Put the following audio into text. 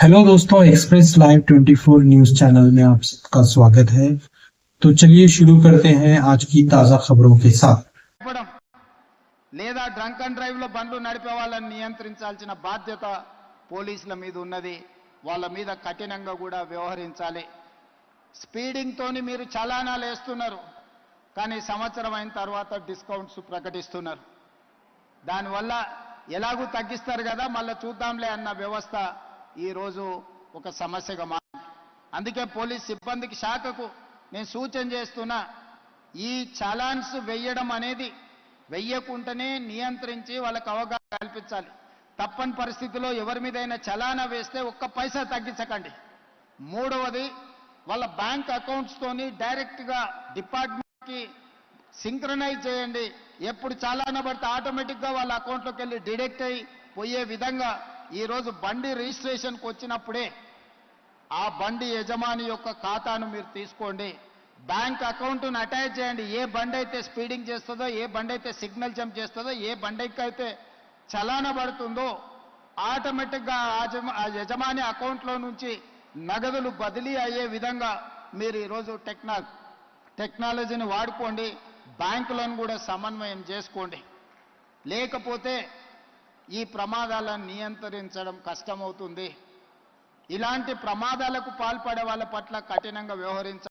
Hello दोस्तों, express live 24 news channel में आप सबका स्वागत है। तो चलिए शुरू करते हैं आज की ताजा खबरों के साथ। లేదా డ్రంక్ అండ్ డ్రైవ్ లో బండ్లు నడిపే వాళ్ళని నియంత్రించాల్సిన బాధ్యత పోలీసుల మీద ఉన్నది. వాళ్ళ మీద కఠినంగా కూడా వ్యవహరించాలి. స్పీడింగ్ తోని మీరు చలానాలు వేస్తున్నారు, కానీ సంవత్సరం అయిన తర్వాత డిస్కౌంట్స్ ప్రకటిస్తున్నారు. దానివల్ల ఎలాగూ తగ్గిస్తారు కదా, మళ్ళీ చూద్దాంలే అన్న వ్యవస్థ ఈరోజు ఒక సమస్యగా మారింది. అందుకే పోలీస్ సిబ్బందికి శాఖకు నేను సూచన చేస్తున్నా, ఈ చలాన్స్ వెయ్యడం అనేది వెయ్యకుంటనే నియంత్రించి వాళ్ళకు అవగాహన కల్పించాలి. తప్పని పరిస్థితిలో ఎవరి మీదైనా చలానా వేస్తే ఒక్క పైసా తగ్గించకండి. మూడవది, వాళ్ళ బ్యాంక్ అకౌంట్స్ తోని డైరెక్ట్గా డిపార్ట్మెంట్కి సింక్రనైజ్ చేయండి. ఎప్పుడు చలానా పడితే ఆటోమేటిక్గా వాళ్ళ అకౌంట్లోకి వెళ్ళి డిడక్ట్ అయ్యి పోయే విధంగా ఈరోజు బండి రిజిస్ట్రేషన్కి వచ్చినప్పుడే ఆ బండి యజమాని యొక్క ఖాతాను మీరు తీసుకోండి. బ్యాంక్ అకౌంట్ను అటాచ్ చేయండి. ఏ బండి అయితే స్పీడింగ్ చేస్తుందో, ఏ బండి అయితే సిగ్నల్ జంప్ చేస్తుందో, ఏ బండికి అయితే చలానా పడుతుందో ఆటోమేటిక్గా ఆ యజమాని అకౌంట్లో నుంచి నగదులు బదిలీ అయ్యే విధంగా మీరు ఈరోజు టెక్నాలజీని వాడుకోండి. బ్యాంకులను కూడా సమన్వయం చేసుకోండి. లేకపోతే ఈ ప్రమాదాలను నియంత్రించడం కష్టమవుతుంది. ఇలాంటి ప్రమాదాలకు పాల్పడే వాళ్ళ పట్ల కఠినంగా వ్యవహరించాలి.